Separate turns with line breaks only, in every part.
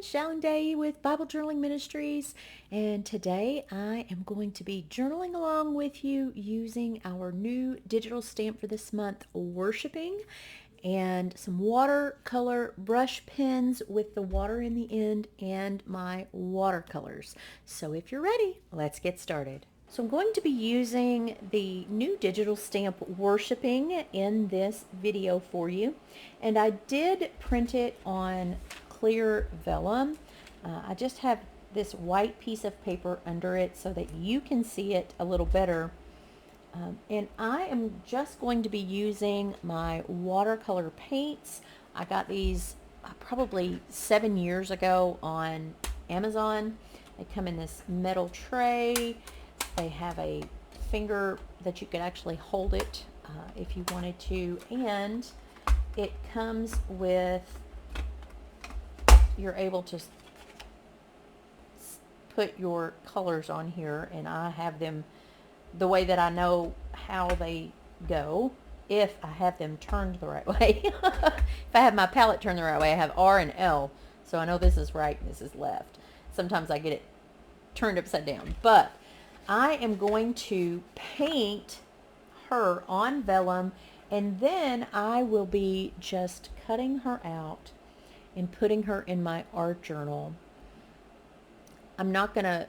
Shalon Day with Bible Journaling Ministries, and today I am going to be journaling along with you using our new digital stamp for this month, Worshiping, and some watercolor brush pens with the water in the end and my watercolors. So if you're ready, let's get started. So I'm going to be using the new digital stamp Worshiping in this video for you, and I did print it on clear vellum. I just have this white piece of paper under it so that you can see it a little better. And I am just going to be using my watercolor paints. I got these probably 7 years ago on Amazon. They come in this metal tray. They have a finger that you could actually hold it if you wanted to, and it comes with, you're able to put your colors on here, and I have them the way that I know how they go if I have them turned the right way. If I have my palette turned the right way, I have R and L, so I know this is right and this is left. Sometimes I get it turned upside down, but I am going to paint her on vellum, and then I will be just cutting her out and putting her in my art journal. I'm not going to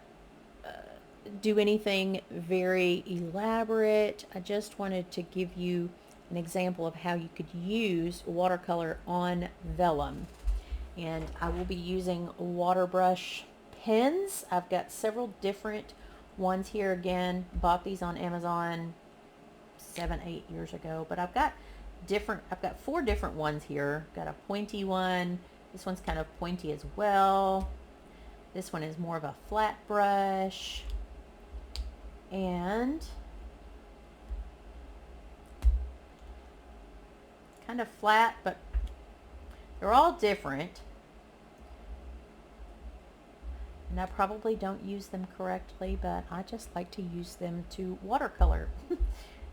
do anything very elaborate. I just wanted to give you an example of how you could use watercolor on vellum. And I will be using water brush pens. I've got several different ones here. Again, bought these on Amazon 7-8 years ago, but I've got 4 different ones here. Got a pointy one. This one's kind of pointy as well. This one is more of a flat brush, and kind of flat, but they're all different. And I probably don't use them correctly, but I just like to use them to watercolor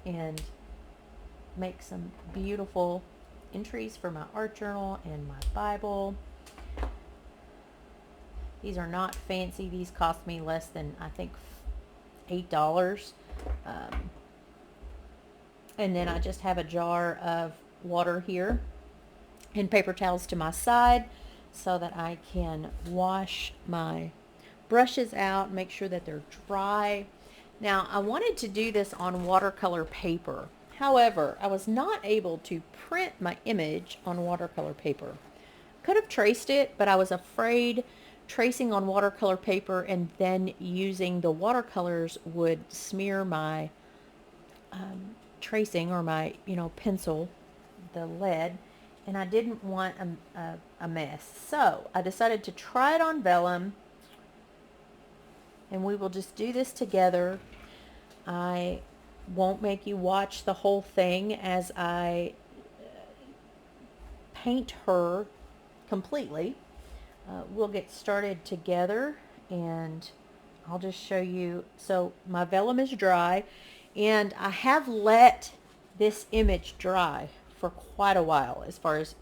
and make some beautiful entries for my art journal and my Bible. These are not fancy. These cost me less than, I think, $8. And then I just have a jar of water here and paper towels to my side so that I can wash my brushes out, make sure that they're dry. Now, I wanted to do this on watercolor paper. However, I was not able to print my image on watercolor paper. Could have traced it, but I was afraid tracing on watercolor paper and then using the watercolors would smear my tracing, or my pencil, the lead, and I didn't want a mess. So I decided to try it on vellum, and we will just do this together. I won't make you watch the whole thing as I paint her completely. We'll get started together, and I'll just show you. So my vellum is dry, and I have let this image dry for quite a while, as far as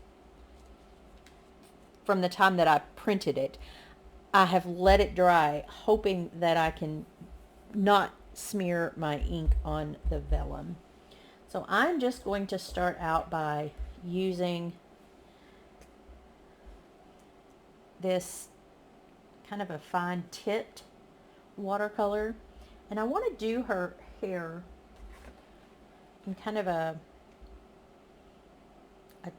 from the time that I printed it. I have let it dry, hoping that I can not smear my ink on the vellum. So I'm just going to start out by using this kind of a fine tipped watercolor, and I want to do her hair in kind of a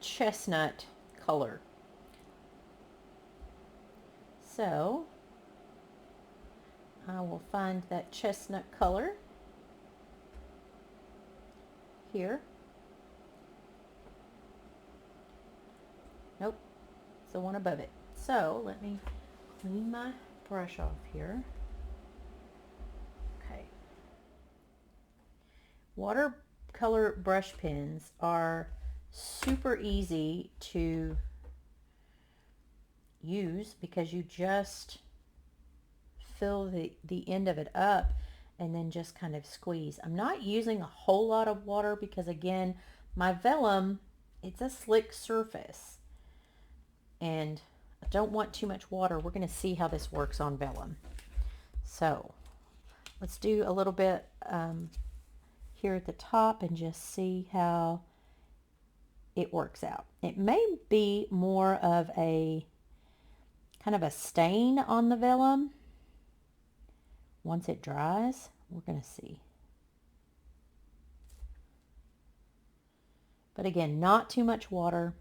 chestnut color. So I will find that chestnut color here. Nope, it's the one above it. So let me clean my brush off here. Okay. Watercolor brush pens are super easy to use because you just fill the end of it up and then just kind of squeeze. I'm not using a whole lot of water because, again, my vellum, it's a slick surface. And I don't want too much water. We're going to see how this works on vellum. So let's do a little bit here at the top and just see how it works out. It may be more of a kind of a stain on the vellum. Once it dries, we're going to see. But again, not too much water.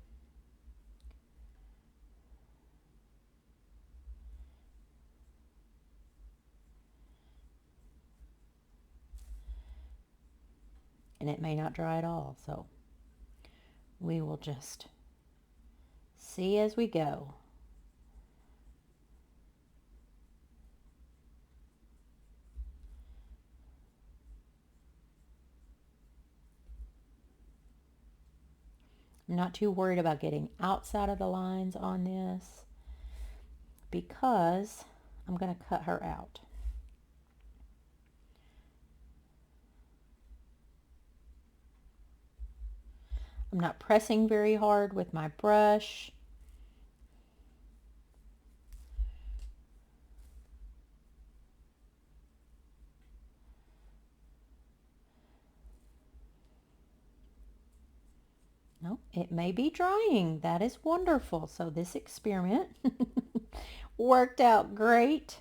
And it may not dry at all, so we will just see as we go. I'm not too worried about getting outside of the lines on this because I'm going to cut her out. I'm not pressing very hard with my brush. No, it may be drying. That is wonderful. So this experiment worked out great.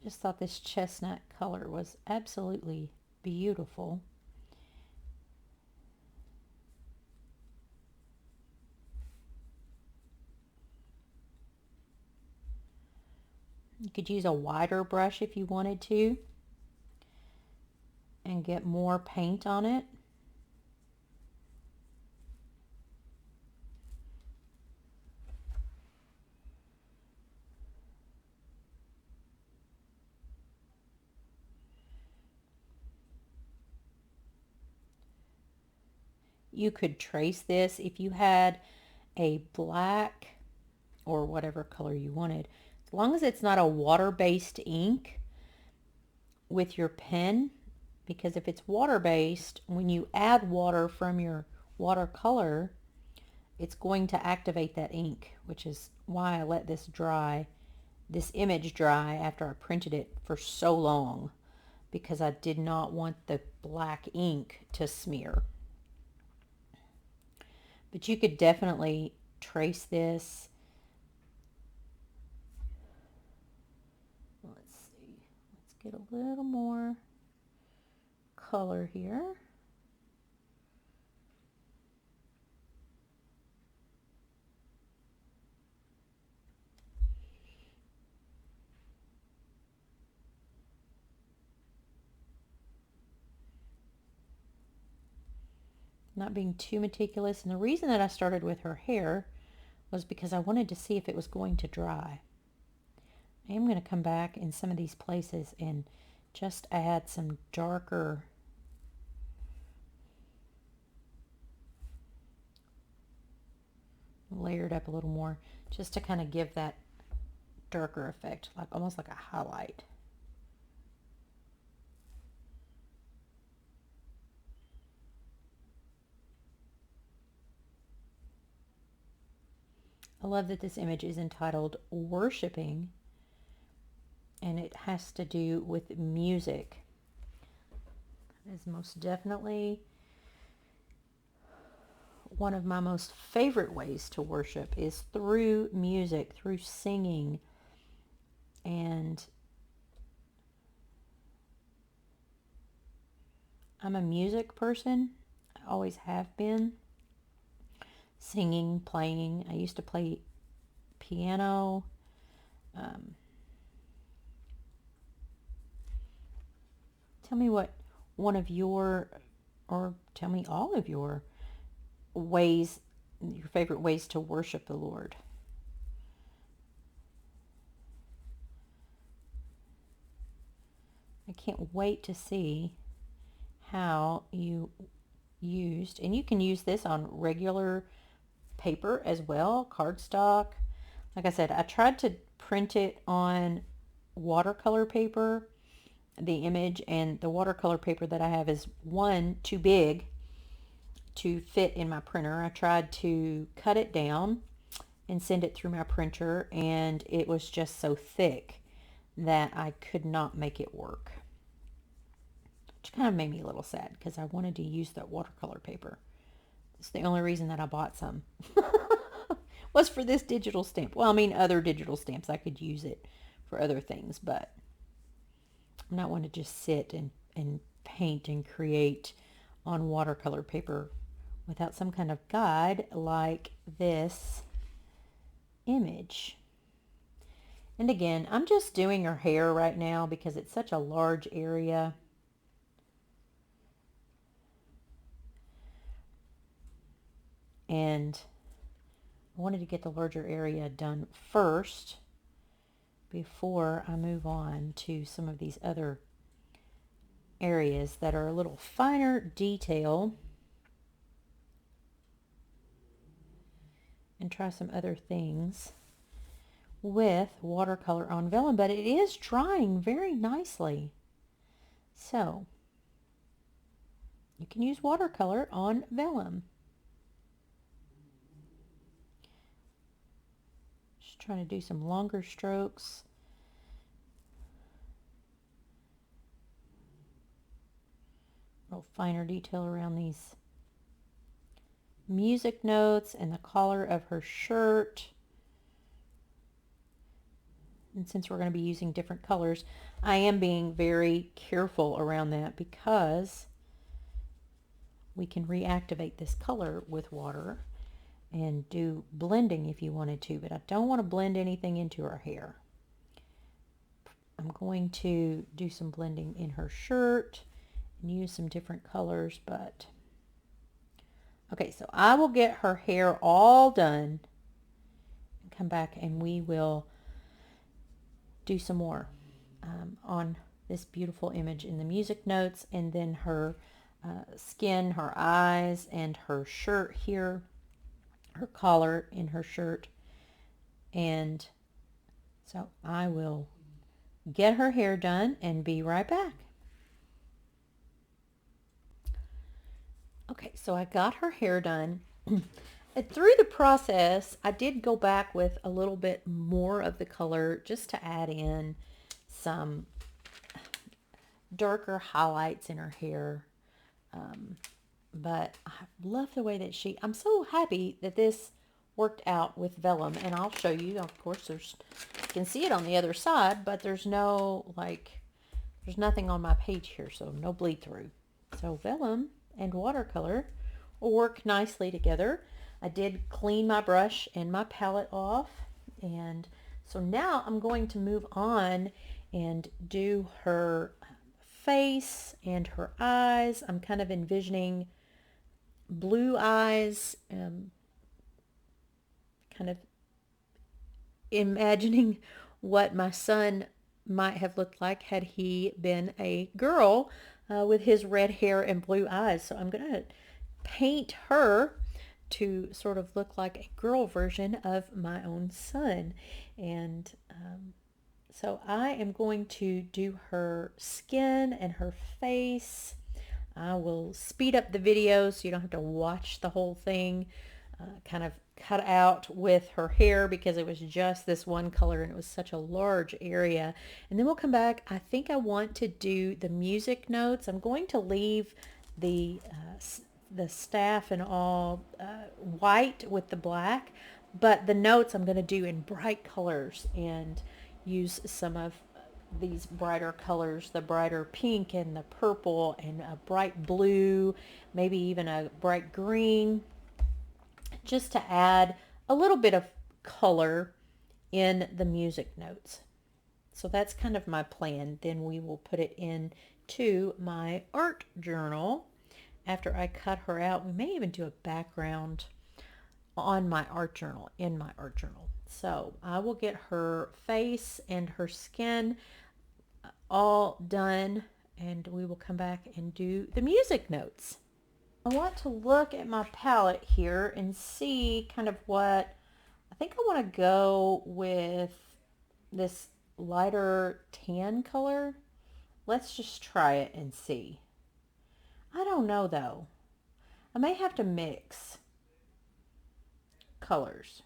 Just thought this chestnut color was absolutely beautiful. You could use a wider brush if you wanted to and get more paint on it. You could trace this if you had a black or whatever color you wanted. As long as it's not a water-based ink with your pen, because if it's water-based, when you add water from your watercolor, it's going to activate that ink, which is why I let this image dry after I printed it for so long, because I did not want the black ink to smear. But you could definitely trace this. Let's see. Let's get a little more color here. Not being too meticulous, and the reason that I started with her hair was because I wanted to see if it was going to dry. I am going to come back in some of these places and just add some darker layered up a little more, just to kind of give that darker effect, like almost like a highlight. I love that this image is entitled Worshipping, and it has to do with music. That is most definitely one of my most favorite ways to worship, is through music, through singing. And I'm a music person. I always have been. Singing, playing. I used to play piano. Tell me what one of your, or tell me all of your ways, your favorite ways to worship the Lord. I can't wait to see how you used, and you can use this on regular paper as well, cardstock. Like I said, I tried to print it on watercolor paper. the image, and the watercolor paper that I have is one, too big to fit in my printer. I tried to cut it down and send it through my printer, and it was just so thick that I could not make it work, which kind of made me a little sad because I wanted to use that watercolor paper. It's the only reason that I bought some was for this digital stamp. Well, I mean, other digital stamps, I could use it for other things, but I'm not one to just sit and paint and create on watercolor paper without some kind of guide like this image. And again, I'm just doing her hair right now because it's such a large area. And I wanted to get the larger area done first before I move on to some of these other areas that are a little finer detail, and try some other things with watercolor on vellum. But it is drying very nicely, so you can use watercolor on vellum. Just trying to do some longer strokes. A little finer detail around these music notes and the collar of her shirt. And since we're going to be using different colors, I am being very careful around that because we can reactivate this color with water and do blending if you wanted to, but I don't want to blend anything into her hair. I'm going to do some blending in her shirt and use some different colors, but okay, so I will get her hair all done and come back and we will do some more on this beautiful image in the music notes, and then her skin, her eyes, and her shirt here, her collar in her shirt. And so I will get her hair done and be right back. Okay, so I got her hair done. And through the process, I did go back with a little bit more of the color just to add in some darker highlights in her hair. But I love the way that I'm so happy that this worked out with vellum, and I'll show you. Of course, you can see it on the other side, but there's nothing on my page here, so no bleed through. So vellum and watercolor will work nicely together. I did clean my brush and my palette off, and so now I'm going to move on and do her face and her eyes. I'm kind of envisioning blue eyes, kind of imagining what my son might have looked like had he been a girl with his red hair and blue eyes. So I'm going to paint her to sort of look like a girl version of my own son. And so I am going to do her skin and her face. I will speed up the video so you don't have to watch the whole thing. Kind of cut out with her hair because it was just this one color and it was such a large area. And then we'll come back. I think I want to do the music notes. I'm going to leave the staff and all white with the black, but the notes I'm going to do in bright colors and use some of these brighter colors, the brighter pink and the purple and a bright blue, maybe even a bright green, just to add a little bit of color in the music notes. So that's kind of my plan. Then we will put it into my art journal after I cut her out. We may even do a background on my art journal, in my art journal. So I will get her face and her skin all done, and we will come back and do the music notes. I want to look at my palette here and see kind of what, I think I want to go with this lighter tan color. let's just try it and see. I don't know though. I may have to mix colors,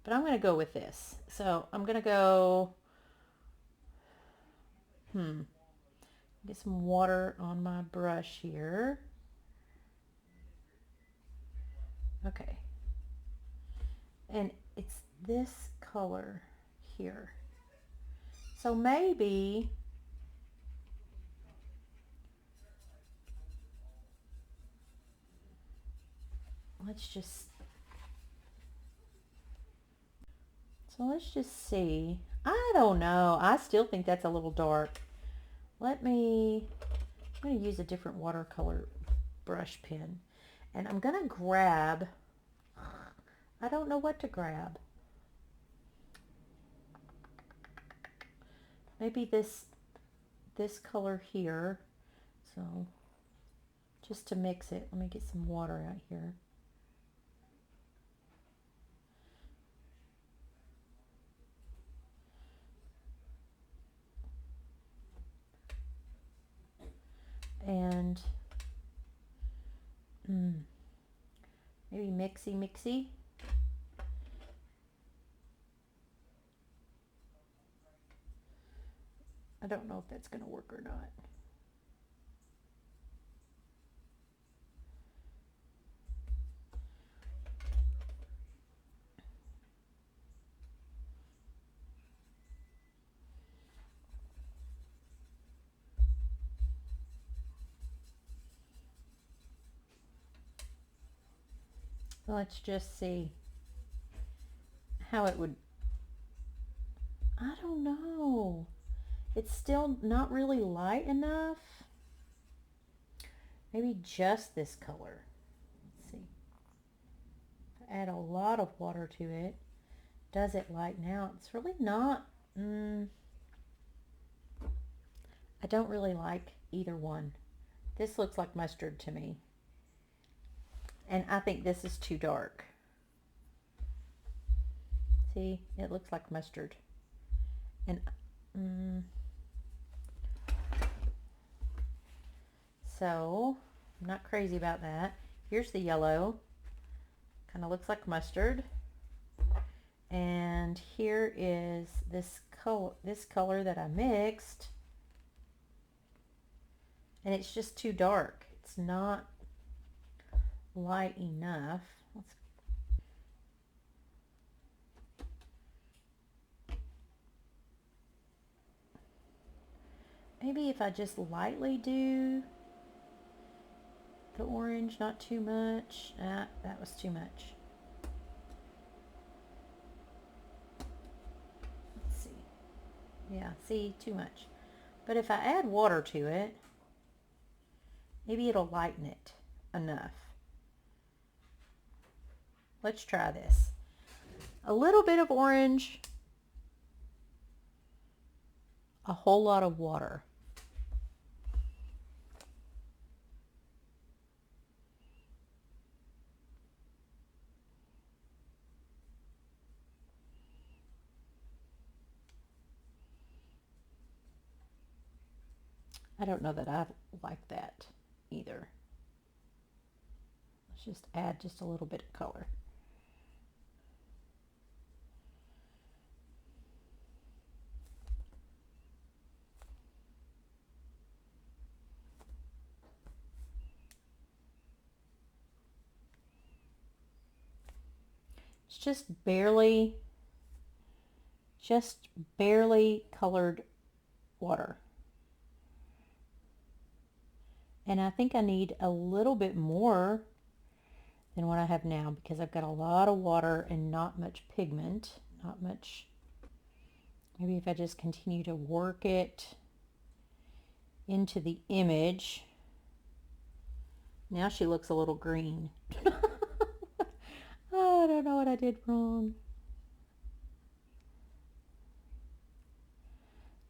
but I'm going to go with this. So I'm going to go, get some water on my brush here. Okay. And it's this color here. So maybe let's just see. I don't know. I still think that's a little dark. I'm going to use a different watercolor brush pen. And I'm going to grab, I don't know what to grab. Maybe this color here. So just to mix it, let me get some water out here. And maybe mixy. I don't know if that's going to work or not. Let's just see how it would. I don't know. It's still not really light enough. Maybe just this color. Let's see. Add a lot of water to it. Does it lighten out? It's really not. I don't really like either one. This looks like mustard to me. And I think this is too dark. See, it looks like mustard. And so I'm not crazy about that. Here's the yellow. Kind of looks like mustard. And here is this color that I mixed. And it's just too dark. It's not light enough. Maybe if I just lightly do the orange, not too much. That was too much. Let's see. Yeah, see, too much. But if I add water to it, maybe it'll lighten it enough. Let's try this. A little bit of orange, a whole lot of water. I don't know that I like that either. Let's just add just a little bit of color. It's just barely colored water. And I think I need a little bit more than what I have now because I've got a lot of water and not much pigment, not much. Maybe if I just continue to work it into the image. Now she looks a little green. Oh, I don't know what I did wrong.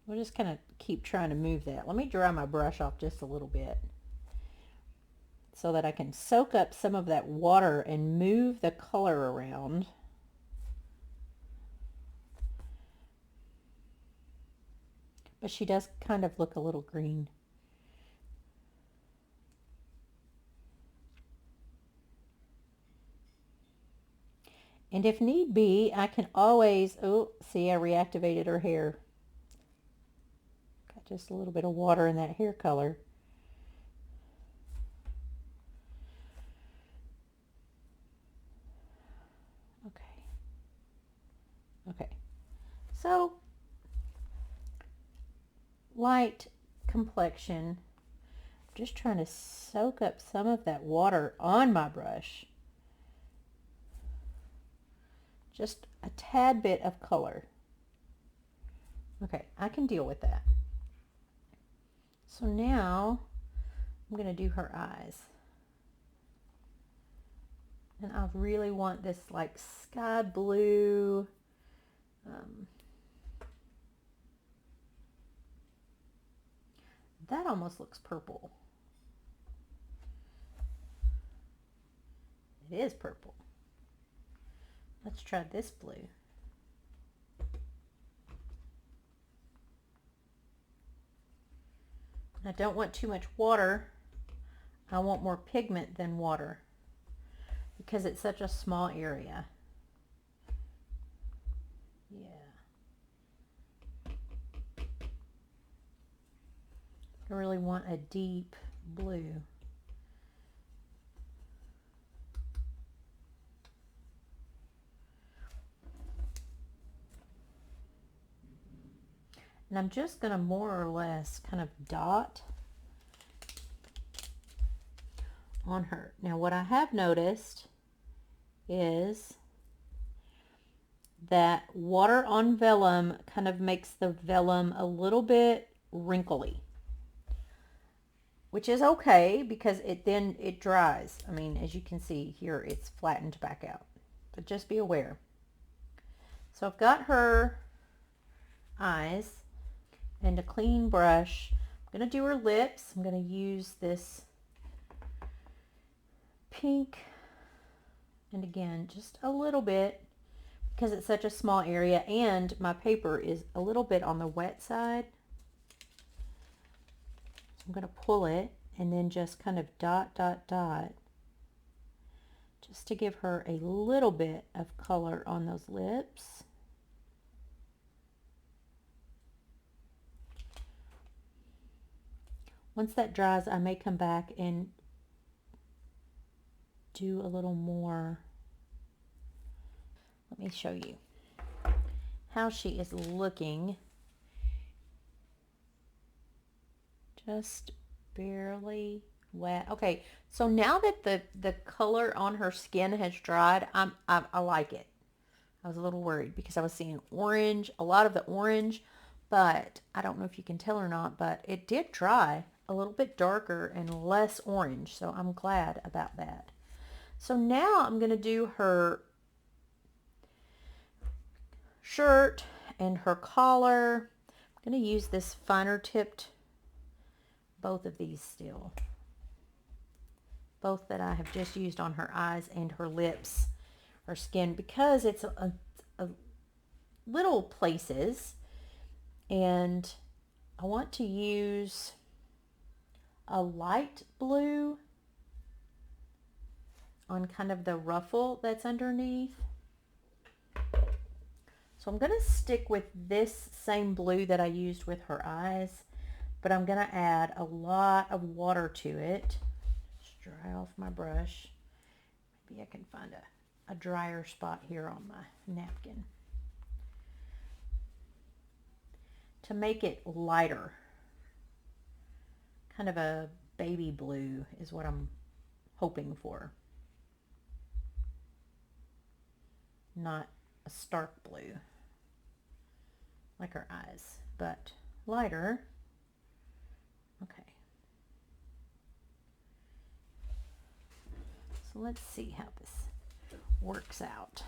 We'll just kind of keep trying to move that. Let me dry my brush off just a little bit so that I can soak up some of that water and move the color around. but she does kind of look a little green. And if need be, I can always, oh, see, I reactivated her hair. Got just a little bit of water in that hair color. Okay. Okay. So, light complexion. Just trying to soak up some of that water on my brush. Just a tad bit of color. Okay, I can deal with that. So now I'm going to do her eyes. And I really want this like sky blue. That almost looks purple. It is purple. Let's try this blue. I don't want too much water. I want more pigment than water because it's such a small area. Yeah. I really want a deep blue. And I'm just going to more or less kind of dot on her. Now what I have noticed is that water on vellum kind of makes the vellum a little bit wrinkly, which is okay because it dries. I mean, as you can see here, it's flattened back out, but just be aware. So I've got her eyes and a clean brush. I'm going to do her lips. I'm going to use this pink, and again, just a little bit because it's such a small area and my paper is a little bit on the wet side. So I'm going to pull it and then just kind of dot, dot, dot, just to give her a little bit of color on those lips. Once that dries, I may come back and do a little more. Let me show you how she is looking. Just barely wet. Okay, so now that the color on her skin has dried, I like it. I was a little worried because I was seeing orange, a lot of the orange, but I don't know if you can tell or not, but it did dry a little bit darker and less orange, so I'm glad about that. So now I'm going to do her shirt and her collar. I'm going to use this finer tipped, both of these still. Both that I have just used on her eyes and her lips, her skin, because it's a little places. And I want to use a light blue on kind of the ruffle that's underneath. So I'm going to stick with this same blue that I used with her eyes, but I'm going to add a lot of water to it. Just dry off my brush. Maybe I can find a drier spot here on my napkin to make it lighter. Kind of a baby blue is what I'm hoping for. Not a stark blue like her eyes, but lighter. Okay. So let's see how this works out.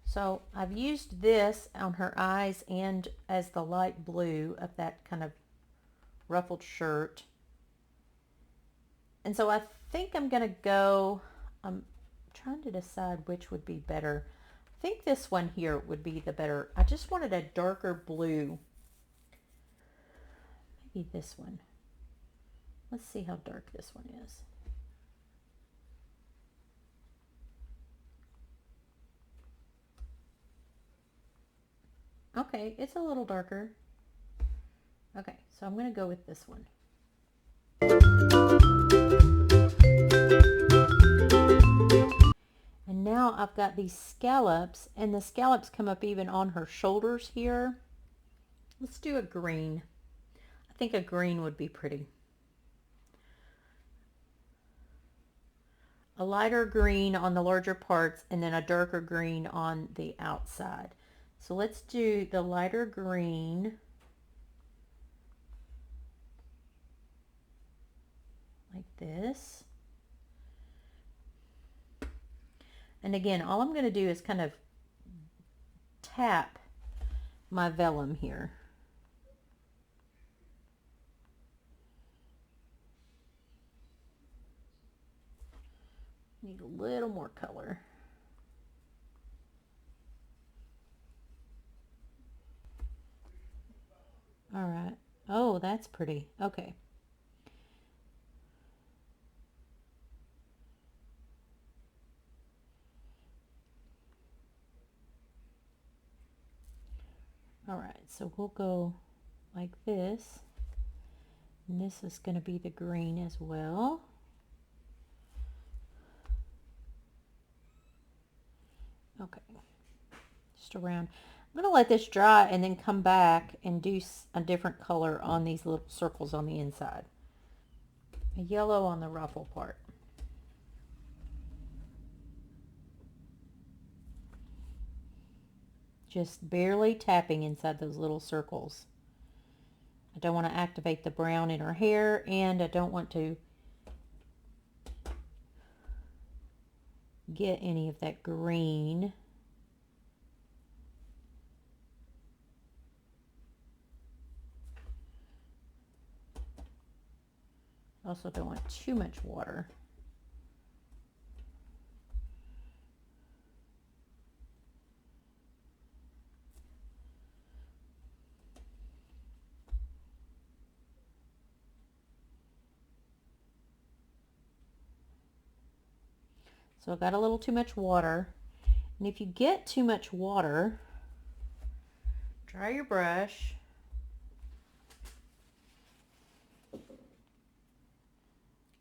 So I've used this on her eyes and as the light blue of that kind of ruffled shirt. And so I think I'm going to go, I'm trying to decide which would be better. I think this one here would be the better. I just wanted a darker blue. Maybe this one. Let's see how dark this one is. Okay, it's a little darker. Okay, so I'm going to go with this one. And now I've got these scallops, and the scallops come up even on her shoulders here. Let's do a green. I think a green would be pretty. A lighter green on the larger parts and then a darker green on the outside. So let's do the lighter green. Like this. And again, all I'm going to do is kind of tap my vellum here. Need a little more color. All right. Oh, that's pretty. Okay. All right, so we'll go like this. And this is going to be the green as well. Okay, just around. I'm going to let this dry and then come back and do a different color on these little circles on the inside. A yellow on the ruffle part. Just barely tapping inside those little circles. I don't want to activate the brown in her hair, and I don't want to get any of that green. Also don't want too much water. So I got a little too much water. And if you get too much water, dry your brush.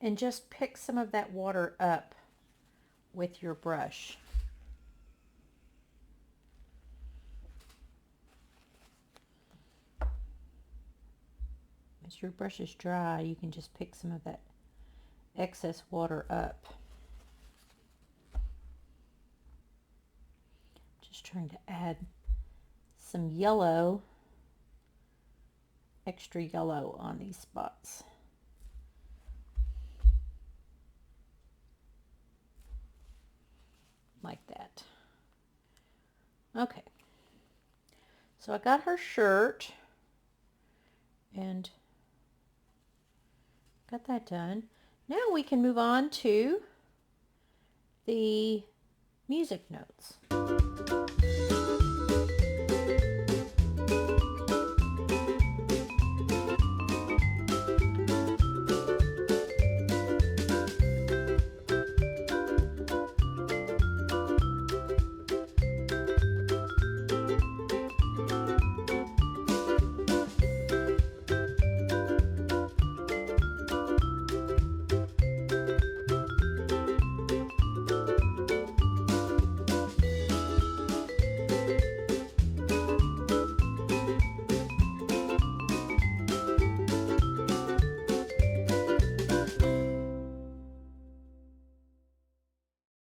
And just pick some of that water up with your brush. As your brush is dry, you can just pick some of that excess water up. Just trying to add some yellow, extra yellow on these spots. Like that. Okay. So I got her shirt and got that done. Now we can move on to the music notes.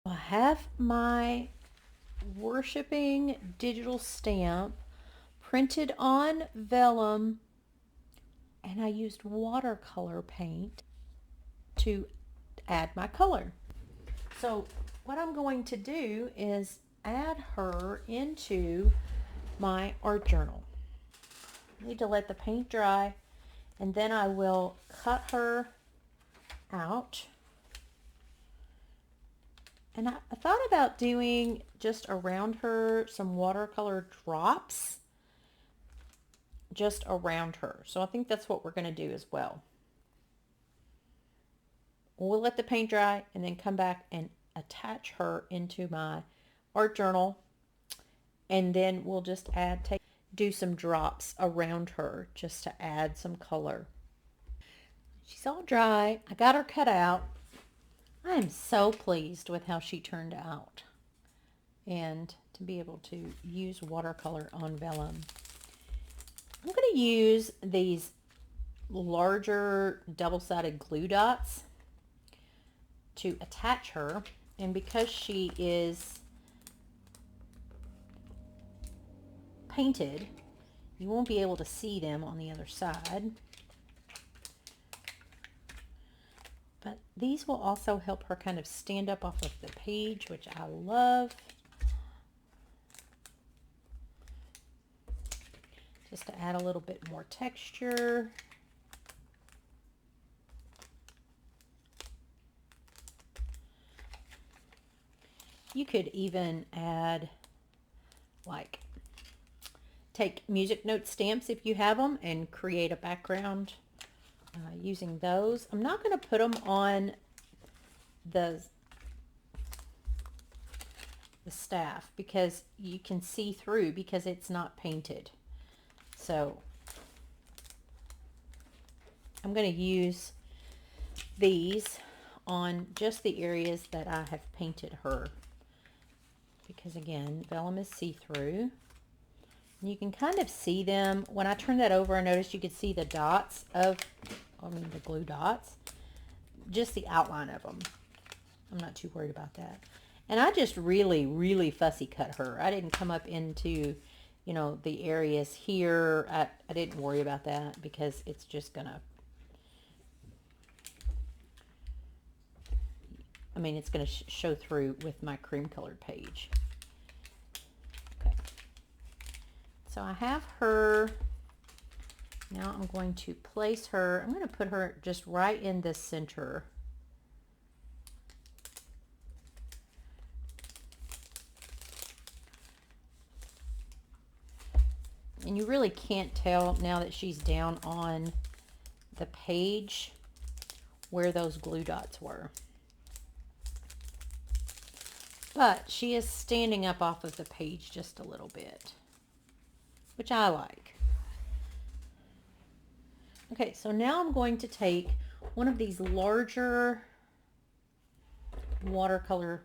I have my worshiping digital stamp printed on vellum, and I used watercolor paint to add my color. So what I'm going to do is add her into my art journal. I need to let the paint dry And then I will cut her out. And I thought about doing just around her some watercolor drops just around her. So I think that's what we're going to do as well. We'll let the paint dry and then come back and attach her into my art journal. And then we'll just do some drops around her just to add some color. She's all dry. I got her cut out. I am so pleased with how she turned out. And to be able to use watercolor on vellum. I'm going to use these larger double-sided glue dots to attach her. And because she is painted, you won't be able to see them on the other side. But these will also help her kind of stand up off of the page, which I love. Just to add a little bit more texture. You could even add, like, take music note stamps if you have them and create a background using those. I'm not going to put them on the staff because you can see through because it's not painted. So I'm going to use these on just the areas that I have painted her. Because again, vellum is see-through. You can kind of see them. When I turned that over, I noticed you could see the dots of, the glue dots. Just the outline of them. I'm not too worried about that. And I just really, really fussy cut her. I didn't come up into, the areas here. I didn't worry about that because it's just gonna, it's gonna show through with my cream colored page. Okay. So I have her. Now I'm going to place her. I'm going to put her just right in the center. And you really can't tell now that she's down on the page where those glue dots were. But she is standing up off of the page just a little bit, which I like. Okay, so now I'm going to take one of these larger watercolor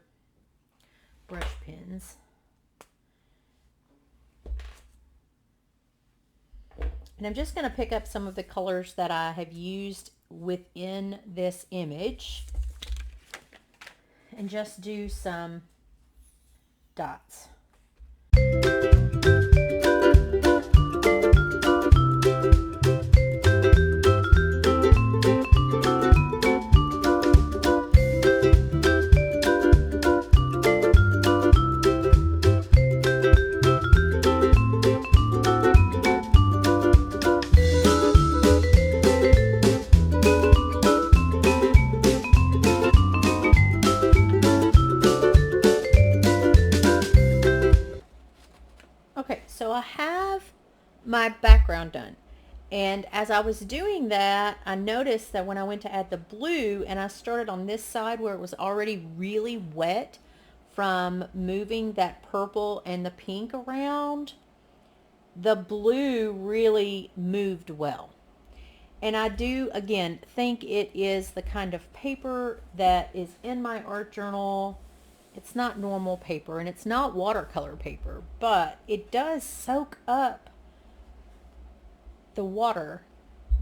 brush pens. And I'm just going to pick up some of the colors that I have used within this image and just do some dots. So I have my background done, and as I was doing that, I noticed that when I went to add the blue and I started on this side where it was already really wet from moving that purple and the pink around, the blue really moved well. And I do, again, think it is the kind of paper that is in my art journal. It's not normal paper and it's not watercolor paper, but it does soak up the water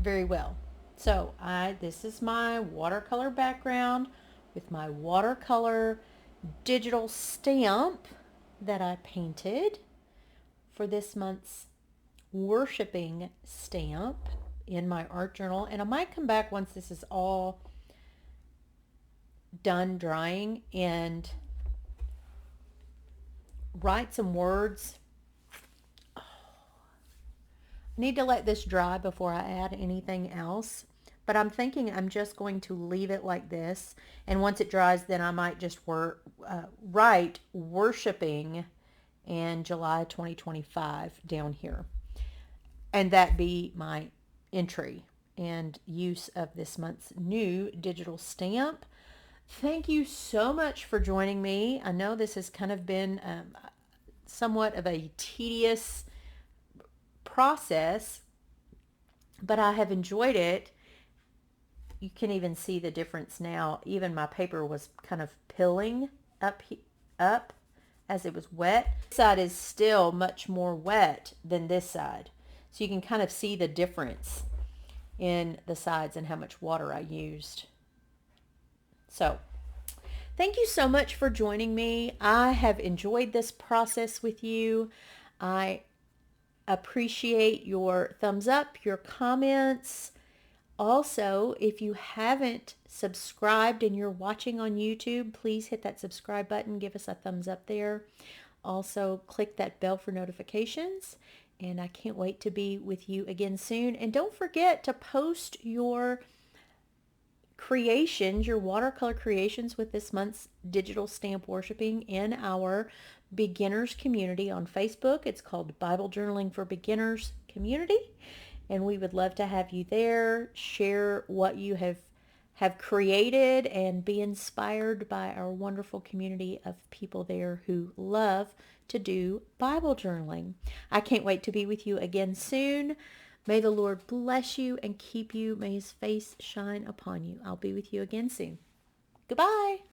very well. So this is my watercolor background with my watercolor digital stamp that I painted for this month's worshiping stamp in my art journal. And I might come back once this is all done drying and write some words. Oh, need to let this dry before I add anything else. But I'm thinking I'm just going to leave it like this. And once it dries, then I might just write worshiping in July 2025 down here. And that be my entry and use of this month's new digital stamp. Thank you so much for joining me. I know this has kind of been somewhat of a tedious process, but I have enjoyed it. You can even see the difference now. Even my paper was kind of pilling up as it was wet. This side is still much more wet than this side. So you can kind of see the difference in the sides and how much water I used. So thank you so much for joining me. I have enjoyed this process with you. I appreciate your thumbs up, your comments. Also, if you haven't subscribed and you're watching on YouTube, please hit that subscribe button. Give us a thumbs up there. Also, click that bell for notifications. And I can't wait to be with you again soon. And don't forget to post your creations, your watercolor creations with this month's digital stamp worshiping in our beginners community on Facebook. It's called Bible Journaling for Beginners Community. And we would love to have you there. Share what you have created and be inspired by our wonderful community of people there who love to do Bible journaling. I can't wait to be with you again soon. May the Lord bless you and keep you. May his face shine upon you. I'll be with you again soon. Goodbye.